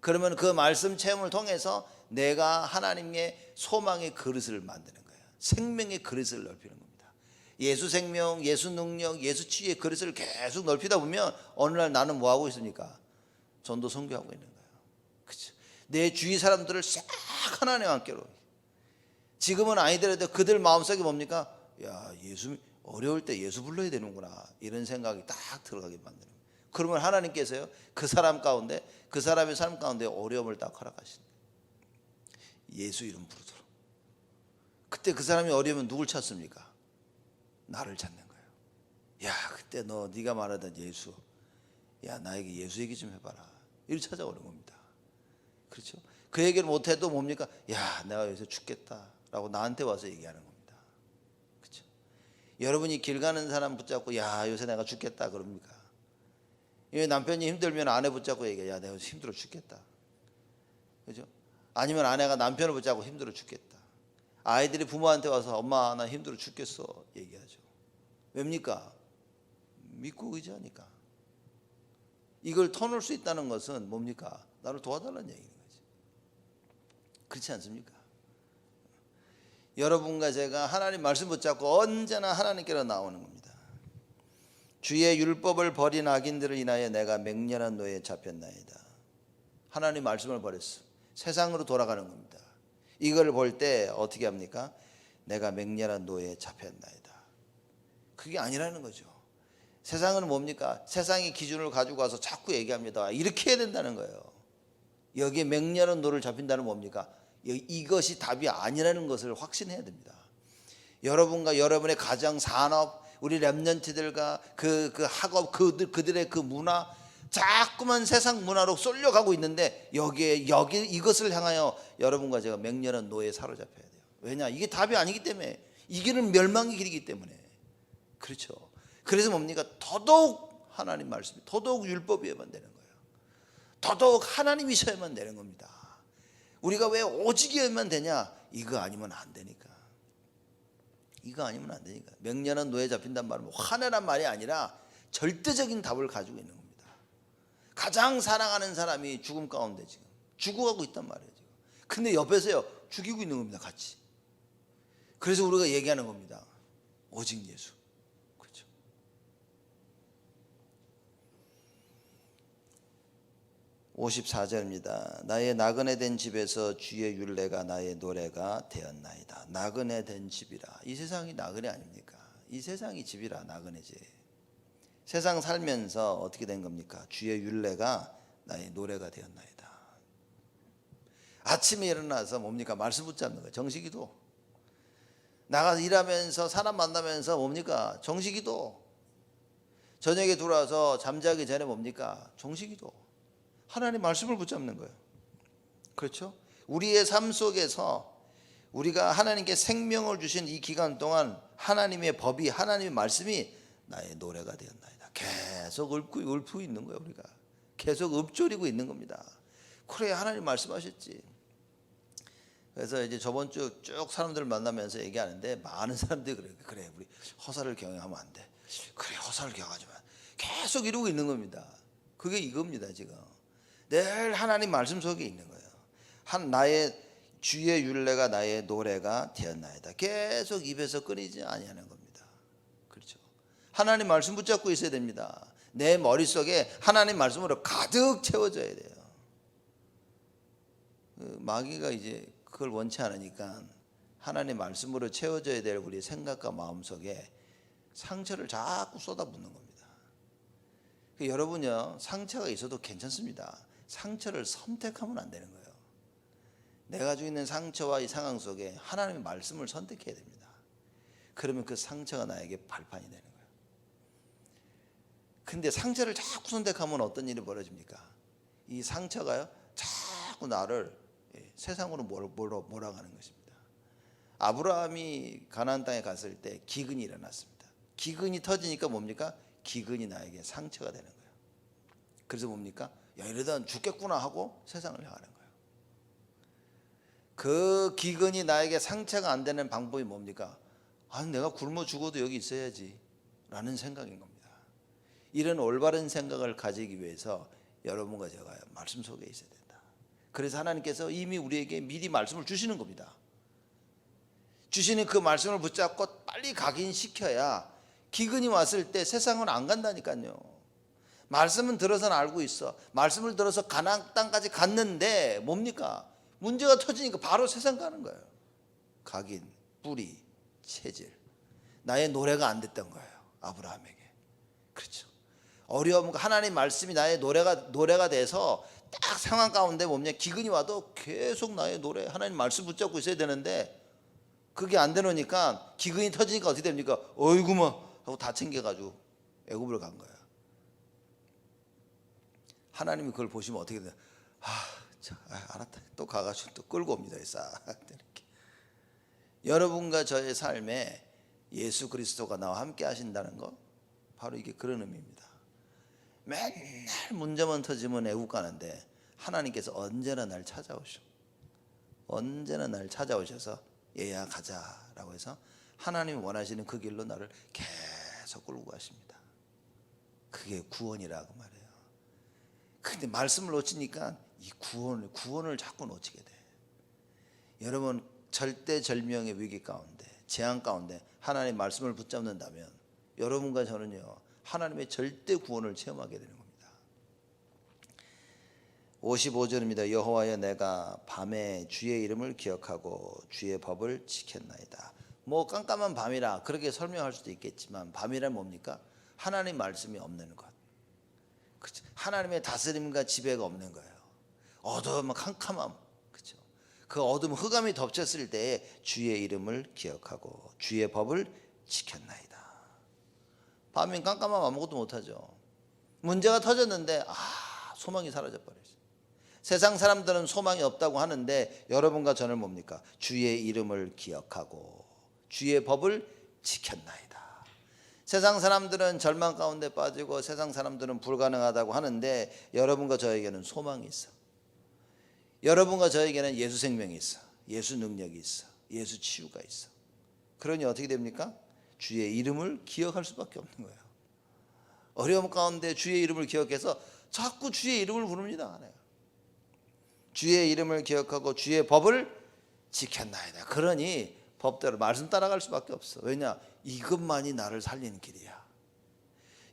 그러면 그 말씀 체험을 통해서 내가 하나님의 소망의 그릇을 만드는 거예요. 생명의 그릇을 넓히는 겁니다. 예수 생명, 예수 능력, 예수 치유의 그릇을 계속 넓히다 보면 어느 날 나는 뭐 하고 있습니까? 전도 선교하고 있는 거예요. 그렇죠? 내 주위 사람들을 싹 하나님 함께로. 지금은 아니더라도 그들 마음속에 뭡니까? 야, 예수 어려울 때 예수 불러야 되는구나, 이런 생각이 딱 들어가게 만드는 거예요. 그러면 하나님께서요, 그 사람 가운데, 그 사람의 삶 가운데 어려움을 딱 허락하시는 거예요. 예수 이름 부르도록. 그때 그 사람이 어려우면 누굴 찾습니까? 나를 찾는 거예요. 야, 그때 네가 말하던 예수, 야, 나에게 예수 얘기 좀 해봐라, 이렇게 찾아오는 겁니다. 그렇죠? 그 얘기를 못해도 뭡니까? 야, 내가 요새 죽겠다라고 나한테 와서 얘기하는 겁니다. 그렇죠? 여러분이 길 가는 사람 붙잡고 야, 요새 내가 죽겠다 그럽니까? 남편이 힘들면 아내 붙잡고 얘기해. 야, 내가 힘들어 죽겠다. 그죠? 아니면 아내가 남편을 붙잡고 힘들어 죽겠다. 아이들이 부모한테 와서 엄마 나 힘들어 죽겠어 얘기하죠. 왜입니까? 믿고 의지하니까. 이걸 터놓을 수 있다는 것은 뭡니까? 나를 도와달라는 얘기인 거지. 그렇지 않습니까? 여러분과 제가 하나님 말씀 붙잡고 언제나 하나님께로 나오는 겁니다. 주의 율법을 버린 악인들을 인하여 내가 맹렬한 노예에 잡혔나이다. 하나님 말씀을 버렸어. 세상으로 돌아가는 겁니다. 이걸 볼 때 어떻게 합니까? 내가 맹렬한 노예에 잡혔나이다. 그게 아니라는 거죠. 세상은 뭡니까? 세상의 기준을 가지고 와서 자꾸 얘기합니다. 이렇게 해야 된다는 거예요. 여기에 맹렬한 노를 잡힌다는 뭡니까? 이것이 답이 아니라는 것을 확신해야 됩니다. 여러분과 여러분의 가정, 산업, 우리 렘넌트들과 그 학업, 그들의 그 문화, 자꾸만 세상 문화로 쏠려가고 있는데 여기 이것을 향하여 여러분과 제가 맹렬한 노예에 사로잡혀야 돼요. 왜냐? 이게 답이 아니기 때문에, 이 길은 멸망의 길이기 때문에. 그렇죠? 그래서 뭡니까? 더더욱 하나님 말씀이, 더더욱 율법이어야만 되는 거예요. 더더욱 하나님이셔야만 되는 겁니다. 우리가 왜 오직이어야만 되냐? 이거 아니면 안 되니까. 이거 아니면 안 되니까. 맹렬한 노예에 잡힌단 말은 화내란 말이 아니라 절대적인 답을 가지고 있는 겁니다. 가장 사랑하는 사람이 죽음 가운데 지금 죽어가고 있단 말이에요. 지금. 근데 옆에서요 죽이고 있는 겁니다. 같이. 그래서 우리가 얘기하는 겁니다. 오직 예수. 그렇죠? 54절입니다. 나의 나그네 된 집에서 주의 율례가 나의 노래가 되었나이다. 나그네 된 집이라. 이 세상이 나그네 아닙니까? 이 세상이 집이라 나그네지. 세상 살면서 어떻게 된 겁니까? 주의 율례가 나의 노래가 되었나이다. 아침에 일어나서 뭡니까? 말씀 붙잡는 거예요. 정식기도. 나가서 일하면서 사람 만나면서 뭡니까? 정식기도. 저녁에 들어와서 잠자기 전에 뭡니까? 정식기도. 하나님 말씀을 붙잡는 거예요. 그렇죠? 우리의 삶 속에서 우리가 하나님께 생명을 주신 이 기간 동안 하나님의 법이, 하나님의 말씀이 나의 노래가 되었나이다. 계속 읊고 있는 거예요. 우리가 계속 읊조리고 있는 겁니다. 그래, 하나님 말씀하셨지. 그래서 이제 저번 주 쭉 사람들을 만나면서 얘기하는데 많은 사람들이 그래 우리 허사를 경영하면 안 돼. 그래, 허사를 경영하지 마. 계속 이러고 있는 겁니다. 그게 이겁니다. 지금 늘 하나님 말씀 속에 있는 거예요. 나의 주의 율례가 나의 노래가 되었나이다. 계속 입에서 끊이지 아니하는 겁니다. 그렇죠? 하나님 말씀 붙잡고 있어야 됩니다. 내 머릿속에 하나님 말씀으로 가득 채워져야 돼요. 마귀가 이제 그걸 원치 않으니까 하나님 말씀으로 채워져야 될 우리 생각과 마음속에 상처를 자꾸 쏟아붓는 겁니다. 여러분요, 상처가 있어도 괜찮습니다. 상처를 선택하면 안 되는 거예요. 내가 가지고 있는 상처와 이 상황 속에 하나님의 말씀을 선택해야 됩니다. 그러면 그 상처가 나에게 발판이 되는 거예요. 근데 상처를 자꾸 선택하면 어떤 일이 벌어집니까? 이 상처가요, 자꾸 나를 세상으로 몰아가는 것입니다. 아브라함이 가나안 땅에 갔을 때 기근이 일어났습니다. 기근이 터지니까 뭡니까? 기근이 나에게 상처가 되는 거예요. 그래서 뭡니까? 야, 이러다 죽겠구나 하고 세상을 향하는 거예요. 그 기근이 나에게 상처가 안 되는 방법이 뭡니까? 아, 내가 굶어 죽어도 여기 있어야지 라는 생각인 겁니다. 이런 올바른 생각을 가지기 위해서 여러분과 제가 말씀 속에 있어야 된다. 그래서 하나님께서 이미 우리에게 미리 말씀을 주시는 겁니다. 주시는 그 말씀을 붙잡고 빨리 각인시켜야 기근이 왔을 때 세상은 안 간다니까요. 말씀은 들어서는 알고 있어. 말씀을 들어서 가나안 땅까지 갔는데 뭡니까? 문제가 터지니까 바로 세상 가는 거예요. 각인, 뿌리, 체질. 나의 노래가 안 됐던 거예요. 아브라함에게. 그렇죠. 어려움, 하나님 말씀이 나의 노래가 돼서 딱 상황 가운데 뭡니까? 기근이 와도 계속 나의 노래, 하나님 말씀 붙잡고 있어야 되는데 그게 안 되노니까 기근이 터지니까 어떻게 됩니까? 어이구마 하고 다 챙겨가지고 애굽으로 간 거예요. 하나님이 그걸 보시면 어떻게 돼요? 알았다. 또 가가지고 또 끌고 옵니다. 싹 이렇게. 여러분과 저의 삶에 예수 그리스도가 나와 함께 하신다는 거, 바로 이게 그런 의미입니다. 맨날 문제만 터지면 애국 가는데 하나님께서 언제나 날 찾아오셔. 언제나 날 찾아오셔서 얘야 가자라고 해서 하나님이 원하시는 그 길로 나를 계속 끌고 가십니다. 그게 구원이라고 말해요. 근데 말씀을 놓치니까 이 구원을 자꾸 놓치게 돼. 여러분, 절대절명의 위기 가운데, 재앙 가운데 하나님의 말씀을 붙잡는다면 여러분과 저는요, 하나님의 절대 구원을 체험하게 되는 겁니다. 55절입니다. 여호와여, 내가 밤에 주의 이름을 기억하고 주의 법을 지켰나이다. 뭐 깜깜한 밤이라 그렇게 설명할 수도 있겠지만, 밤이란 뭡니까? 하나님 말씀이 없는 것. 그렇죠? 하나님의 다스림과 지배가 없는 거예요. 어두움, 캄캄함. 그렇죠? 그 어둠, 흑암이 덮쳤을 때에 주의 이름을 기억하고 주의 법을 지켰나이다. 밤엔 깜깜하면 아무것도 못하죠. 문제가 터졌는데 소망이 사라져버렸어요. 세상 사람들은 소망이 없다고 하는데 여러분과 저는 뭡니까? 주의 이름을 기억하고 주의 법을 지켰나이다. 세상 사람들은 절망 가운데 빠지고 세상 사람들은 불가능하다고 하는데 여러분과 저에게는 소망이 있어. 여러분과 저에게는 예수 생명이 있어. 예수 능력이 있어. 예수 치유가 있어. 그러니 어떻게 됩니까? 주의 이름을 기억할 수밖에 없는 거예요. 어려움 가운데 주의 이름을 기억해서 자꾸 주의 이름을 부릅니다. 주의 이름을 기억하고 주의 법을 지켰나이다. 그러니 법대로 말씀 따라갈 수밖에 없어. 왜냐? 이것만이 나를 살리는 길이야.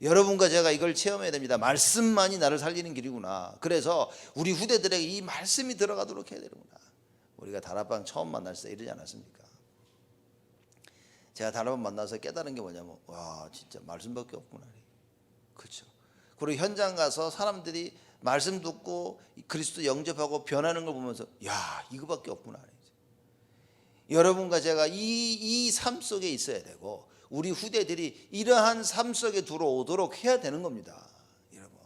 여러분과 제가 이걸 체험해야 됩니다. 말씀만이 나를 살리는 길이구나. 그래서 우리 후대들에게 이 말씀이 들어가도록 해야 되는구나. 우리가 다락방 처음 만날 때 이러지 않았습니까? 제가 다락방 만나서 깨달은 게 뭐냐면, 와, 진짜 말씀밖에 없구나. 그렇죠. 그리고 현장 가서 사람들이 말씀 듣고 그리스도 영접하고 변하는 걸 보면서, 야, 이거밖에 없구나. 여러분과 제가 이 삶 속에 있어야 되고, 우리 후대들이 이러한 삶 속에 들어오도록 해야 되는 겁니다. 여러분,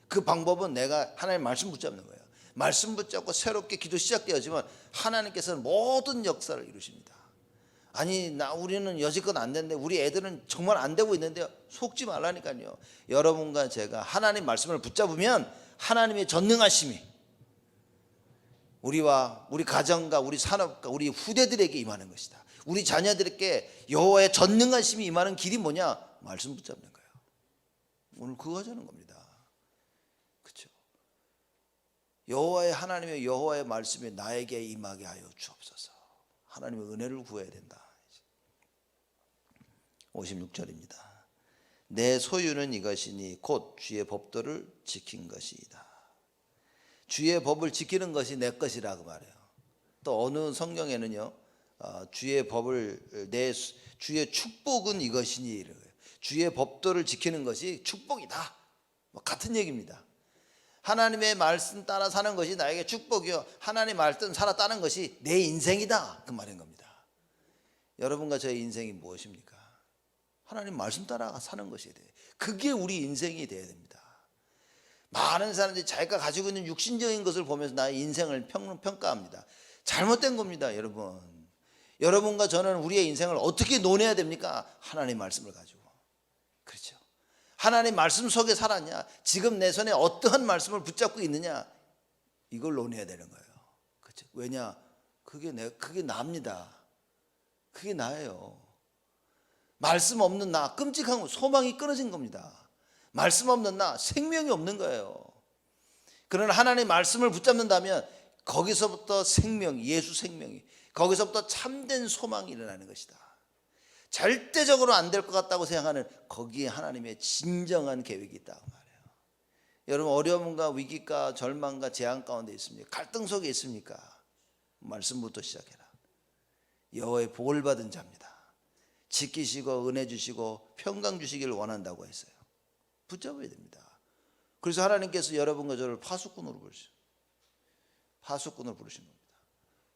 그 방법은 내가 하나님의 말씀 붙잡는 거예요. 말씀 붙잡고 새롭게 기도 시작되었지만 하나님께서는 모든 역사를 이루십니다. 아니, 우리는 여지껏 안 됐는데 우리 애들은 정말 안 되고 있는데요. 속지 말라니까요. 여러분과 제가 하나님 말씀을 붙잡으면 하나님의 전능하심이 우리와 우리 가정과 우리 산업과 우리 후대들에게 임하는 것이다. 우리 자녀들에게 여호와의 전능하심이 임하는 길이 뭐냐? 말씀 붙잡는 거예요. 오늘 그거 하자는 겁니다. 그렇죠? 여호와의 하나님의 여호와의 말씀이 나에게 임하게 하여 주옵소서. 하나님의 은혜를 구해야 된다. 56절입니다. 내 소유는 이것이니 곧 주의 법도를 지킨 것이다. 주의 법을 지키는 것이 내 것이라고 말해요. 또 어느 성경에는요, 주의 법을 주의 축복은 이것이니 이래요. 주의 법도를 지키는 것이 축복이다. 뭐 같은 얘기입니다. 하나님의 말씀 따라 사는 것이 나에게 축복이요, 하나님의 말씀 살아 따는 것이 내 인생이다. 그 말인 겁니다. 여러분과 저의 인생이 무엇입니까? 하나님 말씀 따라 사는 것이 돼요. 그게 우리 인생이 돼야 됩니다. 많은 사람들이 자기가 가지고 있는 육신적인 것을 보면서 나의 인생을 평가합니다. 잘못된 겁니다. 여러분과 저는 우리의 인생을 어떻게 논해야 됩니까? 하나님의 말씀을 가지고. 그렇죠. 하나님 말씀 속에 살았냐, 지금 내 손에 어떠한 말씀을 붙잡고 있느냐, 이걸 논해야 되는 거예요. 그렇죠. 왜냐? 그게 나입니다. 그게 나예요. 말씀 없는 나, 끔찍한 소망이 끊어진 겁니다. 말씀 없는 나, 생명이 없는 거예요. 그러나 하나님의 말씀을 붙잡는다면 거기서부터 생명, 예수 생명이, 거기서부터 참된 소망이 일어나는 것이다. 절대적으로 안 될 것 같다고 생각하는 거기에 하나님의 진정한 계획이 있다고 말해요. 여러분, 어려움과 위기과 절망과 재앙 가운데 있습니까? 갈등 속에 있습니까? 말씀부터 시작해라. 여호와의 복을 받은 자입니다. 지키시고 은혜 주시고 평강 주시기를 원한다고 했어요. 붙잡아야 됩니다. 그래서 하나님께서 여러분과 저를 파수꾼으로 부르시는 겁니다.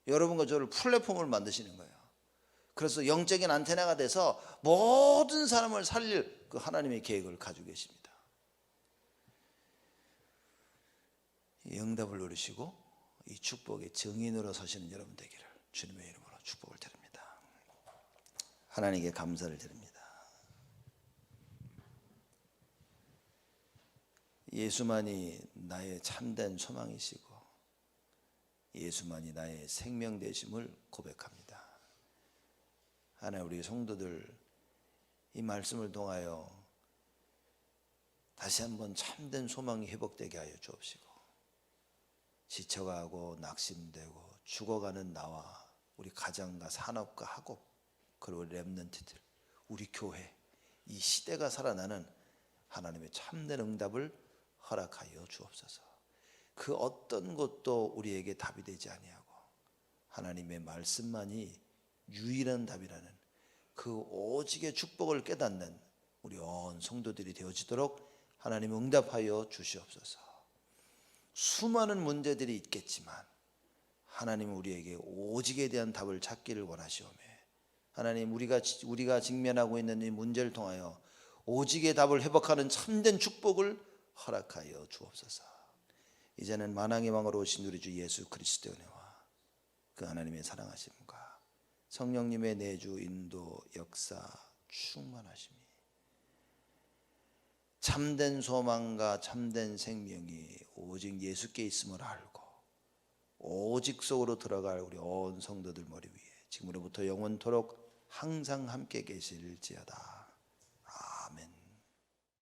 여러분과 저를 플랫폼을 만드시는 거예요. 그래서 영적인 안테나가 돼서 모든 사람을 살릴 그 하나님의 계획을 가지고 계십니다. 이 응답을 누리시고 이 축복의 증인으로 서시는 여러분 되기를 주님의 이름으로 축복을 드립니다. 하나님께 감사를 드립니다. 예수만이 나의 참된 소망이시고 예수만이 나의 생명 되심을 고백합니다. 하나님, 우리 성도들 이 말씀을 통하여 다시 한번 참된 소망이 회복되게 하여 주옵시고, 지쳐가고 낙심되고 죽어가는 나와 우리 가정과 산업과 학업, 그리고 렘넌트들, 우리 교회, 이 시대가 살아나는 하나님의 참된 응답을 허락하여 주옵소서. 그 어떤 것도 우리에게 답이 되지 아니하고 하나님의 말씀만이 유일한 답이라는 그 오직의 축복을 깨닫는 우리 온 성도들이 되어지도록 하나님 응답하여 주시옵소서. 수많은 문제들이 있겠지만 하나님은 우리에게 오직에 대한 답을 찾기를 원하시오매, 하나님, 우리가 직면하고 있는 이 문제를 통하여 오직의 답을 회복하는 참된 축복을 허락하여 주옵소서. 이제는 만왕의 왕으로 오신 우리 주 예수 그리스도의 은혜와 그 하나님의 사랑하심과 성령님의 내주 인도 역사 충만하심이, 참된 소망과 참된 생명이 오직 예수께 있음을 알고 오직 속으로 들어갈 우리 온 성도들 머리 위에 지금으로부터 영원토록 항상 함께 계실지어다.